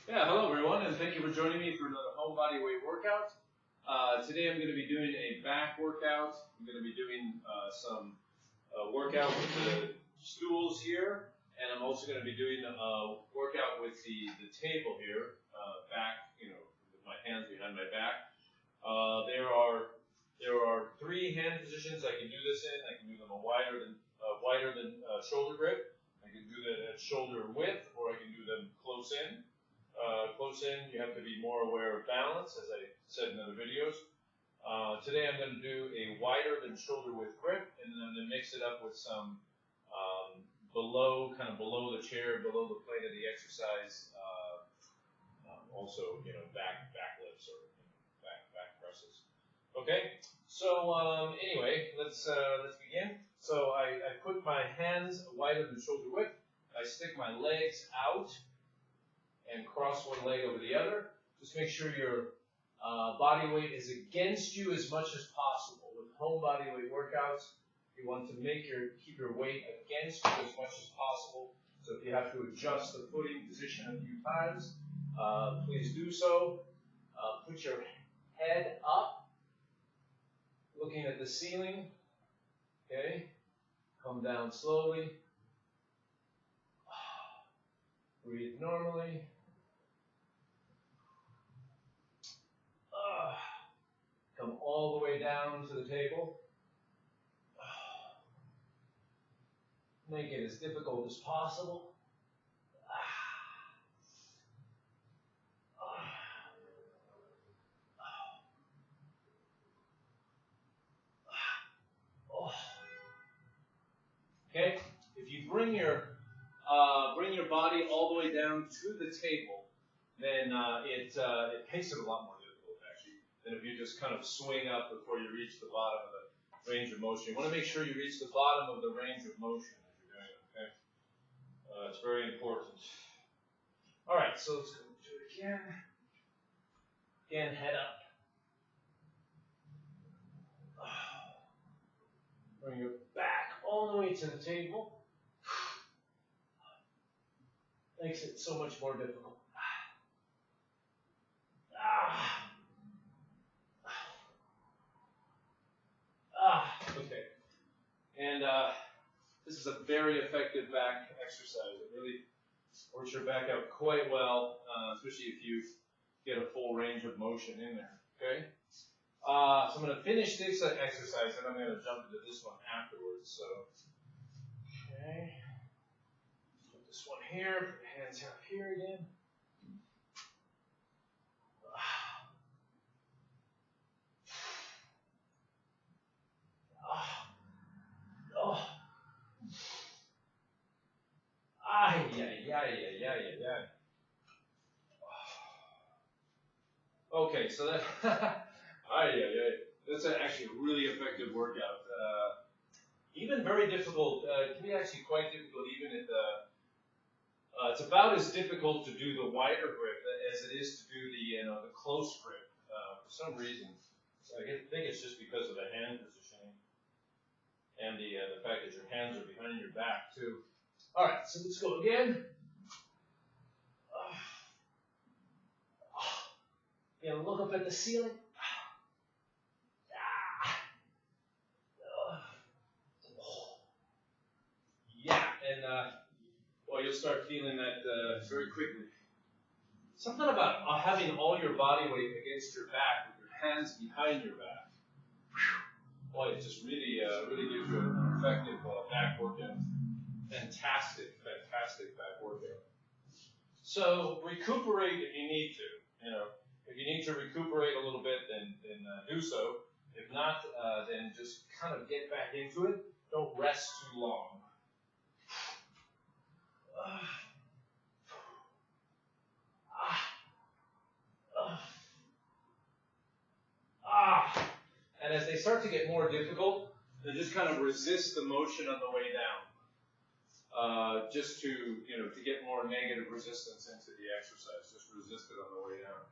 Yeah, hello everyone, and thank you for joining me for another home body weight workout. Today I'm going to be doing a back workout. I'm going to be doing some workout with the stools here, and I'm also going to be doing a workout with the table here, back, with my hands behind my back. There are 3 hand positions I can do this in. I can do them wider than shoulder grip. I can do that at shoulder width, or I can do them close in. Close in, you have to be more aware of balance, as I said in other videos. Today I'm going to do a wider than shoulder width grip, and then I'm going to mix it up with some below the chair, below the plane of the exercise. Also, back lifts or back presses. Okay. So anyway, let's begin. So I put my hands wider than shoulder width. I stick my legs out and cross one leg over the other. Just make sure your body weight is against you as much as possible. With home body weight workouts, you want to keep your weight against you as much as possible. So if you have to adjust the footing position a few times, please do so. Put your head up, looking at the ceiling. Okay, come down slowly. Breathe normally. Come all the way down to the table. Make it as difficult as possible. Okay, if you bring your body all the way down to the table, then it makes it a lot more difficult actually than if you just kind of swing up before you reach the bottom of the range of motion. You want to make sure you reach the bottom of the range of motion as you're doing it. Okay, it's very important. All right, so let's go do it again. Again, head up. Bring your back all the way to the table. Makes it so much more difficult. Okay. And this is a very effective back exercise. It really works your back out quite well, especially if you get a full range of motion in there. Okay. So I'm going to finish this exercise, and I'm going to jump into this one afterwards. So, okay. Put this one here. Put your hands up here again. Okay, so that that's actually a really effective workout. Even very difficult. It can be actually quite difficult even at the. It's about as difficult to do the wider grip as it is to do the close grip. For some reason, so I think it's just because of the hand positioning and the fact that your hands are behind your back too. All right, so let's go again. Look up at the ceiling. Yeah, and you'll start feeling that very quickly. Something about having all your body weight against your back with your hands behind your back. Boy, it just really gives you an effective back workout. Fantastic back workout. So recuperate if you need to. If you need to recuperate a little bit, then do so. If not, then just kind of get back into it. Don't rest too long. And as they start to get more difficult, then just kind of resist the motion on the way down. Just to get more negative resistance into the exercise. Just resist it on the way down.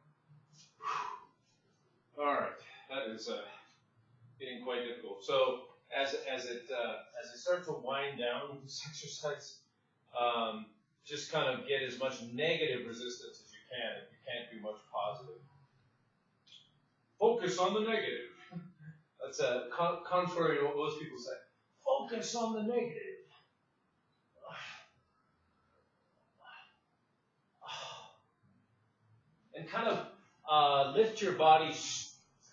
All right, that is getting quite difficult. So as it starts to wind down with this exercise, just kind of get as much negative resistance as you can if you can't do much positive. Focus on the negative. That's contrary to what most people say. Focus on the negative. And kind of lift your body,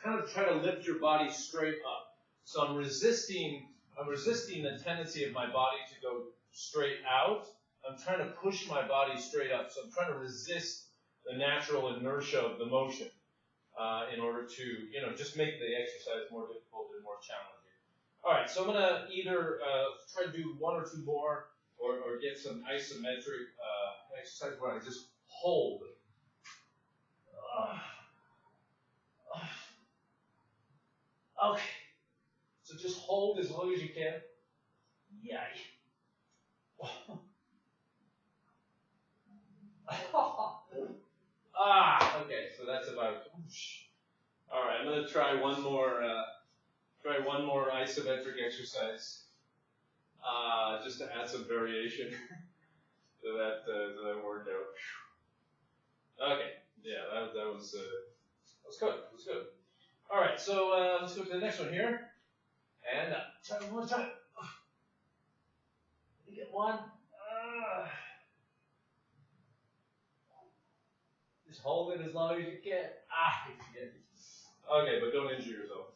kind of try to lift your body straight up. So I'm resisting the tendency of my body to go straight out. I'm trying to push my body straight up. So I'm trying to resist the natural inertia of the motion in order to, just make the exercise more difficult and more challenging. All right, so I'm going to either try to do one or two more or get some isometric exercise where I just hold. Okay, so just hold as long as you can. Yay. Okay, so that's about it. All right, I'm going to try one more isometric exercise, just to add some variation to that workout. Okay, yeah, that was good. That was good. All right, so let's go to the next one here, and try one more time. You get one. Just hold it as long as you can. Okay, but don't injure yourself.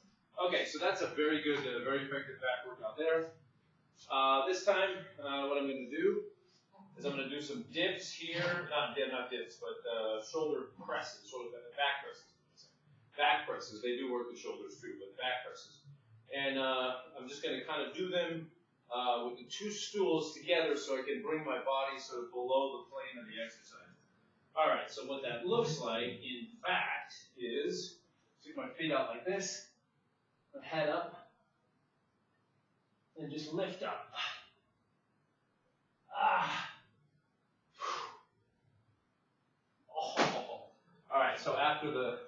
Okay, so that's a very good, very effective back workout there. This time, what I'm going to do is I'm going to do some dips here. Not dips, but shoulder presses, back presses. Back presses. They do work the shoulders too, but back presses. And I'm just going to kind of do them with the two stools together so I can bring my body sort of below the plane of the exercise. All right, so what that looks like, in fact, is stick my feet out like this, my head up, and just lift up. Oh. All right, so after the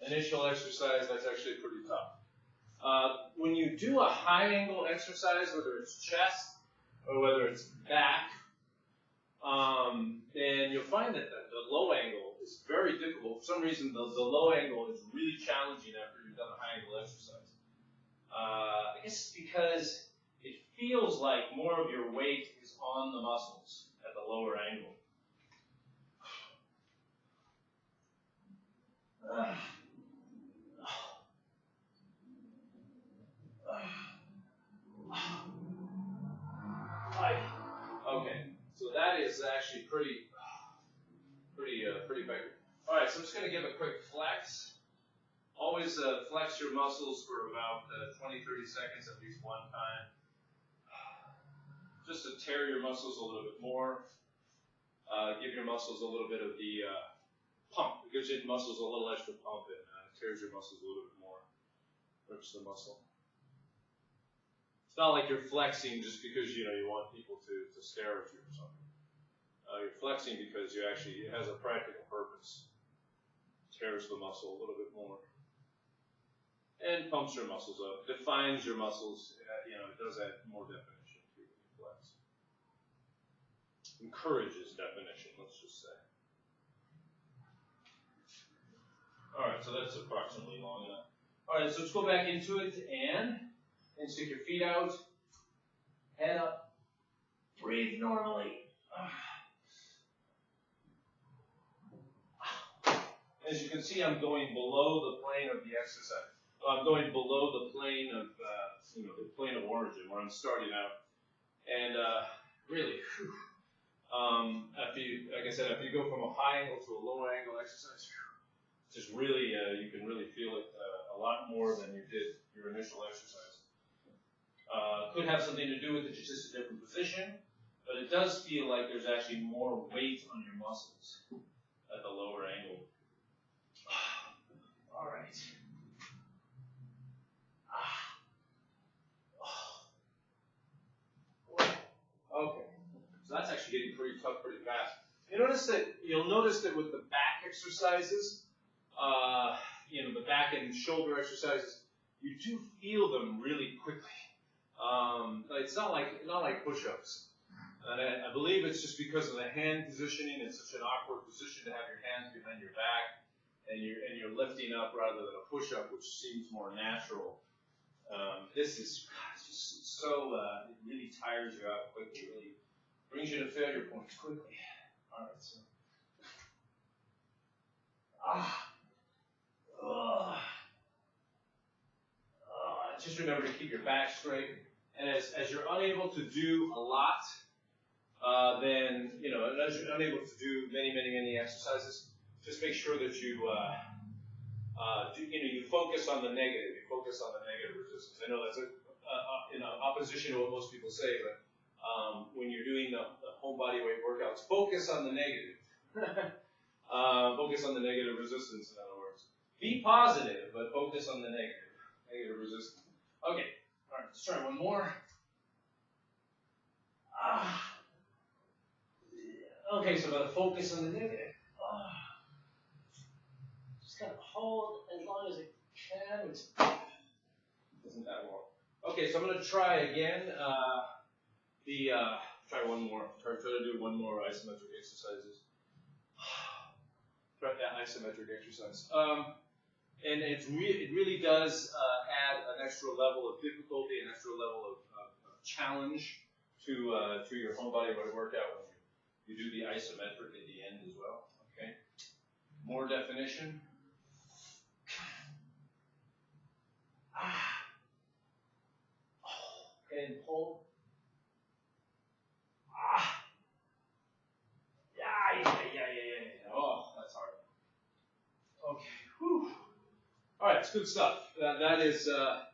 initial exercise, that's actually pretty tough. When you do a high angle exercise, whether it's chest or whether it's back, then you'll find that the low angle is very difficult. For some reason, the low angle is really challenging after you've done a high angle exercise. I guess it's because it feels like more of your weight is on the muscles at the lower angle. Okay, so that is actually pretty effective. All right, so I'm just going to give a quick flex. Always flex your muscles for about 20-30 seconds at least one time, just to tear your muscles a little bit more. Give your muscles a little bit of the pump. It gives your muscles a little extra pump and tears your muscles a little bit more. Rips the muscle. It's not like you're flexing just because you want people to stare at you or something. You're flexing because it has a practical purpose. Tears the muscle a little bit more. And pumps your muscles up. Defines your muscles. It does add more definition to the flex. Encourages definition, let's just say. Alright, so that's approximately long enough. Alright, so let's go back into it and stick your feet out. Head up. Breathe normally. As you can see, I'm going below the plane of the exercise. I'm going below the plane of, the plane of origin where I'm starting out. And really, like I said, after you go from a high angle to a low angle exercise, just really, you can really feel it a lot more than you did your initial exercise. Could have something to do with it, it's just a different position, but it does feel like there's actually more weight on your muscles at the lower angle. All right. Okay. So that's actually getting pretty tough pretty fast. You'll notice that with the back exercises, the back and shoulder exercises, you do feel them really quickly. It's not like push-ups. And I believe it's just because of the hand positioning. It's such an awkward position to have your hands and you're lifting up rather than a push-up, which seems more natural. This is just so it really tires you out quickly. It really brings you to failure points quickly. All right, so just remember to keep your back straight. And as you're unable to do a lot, then as you're unable to do many exercises, just make sure that you you focus on the negative. You focus on the negative resistance. I know that's in opposition to what most people say, but when you're doing the whole body weight workouts, focus on the negative. Focus on the negative resistance, in other words. Be positive, but focus on the negative resistance. Okay, all right, let's try one more. Okay, so I'm going to focus on the negative. Just kind of hold as long as it can. Isn't that long? Okay, so I'm going to try again. Try one more. Try to do one more isometric exercises. Try that isometric exercise. And it really does add an extra level of difficulty, an extra level of challenge to your whole body weight workout when you do the isometric at the end as well. Okay. More definition. Okay, and pull. Yeah. Oh, that's hard. Okay. Whew. All right, it's good stuff. That is a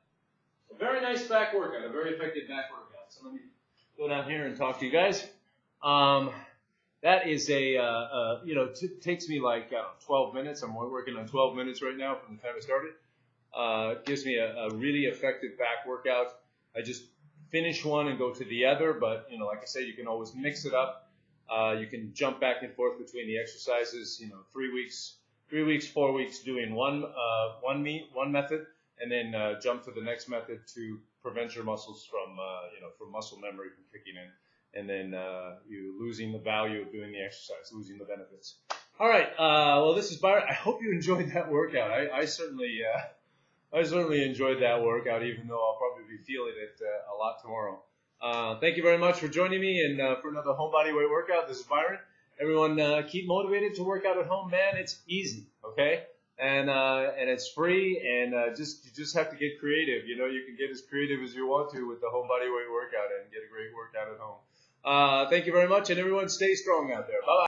very nice back workout, a very effective back workout. So let me go down here and talk to you guys. That is takes me like 12 minutes. I'm working on 12 minutes right now from the time I started. It gives me a really effective back workout. I just finish one and go to the other, but like I say, you can always mix it up. You can jump back and forth between the exercises. 3 weeks, 4 weeks doing one method, and then jump to the next method to prevent your muscles from muscle memory from kicking in, and then you losing the value of doing the exercise, losing the benefits. All right. Well, this is Byron. I hope you enjoyed that workout. I certainly enjoyed that workout, even though I'll probably be feeling it a lot tomorrow. Thank you very much for joining me and for another home body weight workout. This is Byron. Everyone, keep motivated to work out at home, man. It's easy, okay? And it's free, and you just have to get creative. You can get as creative as you want to with the home body weight workout and get a great workout at home. Thank you very much, and everyone stay strong out there. Bye-bye.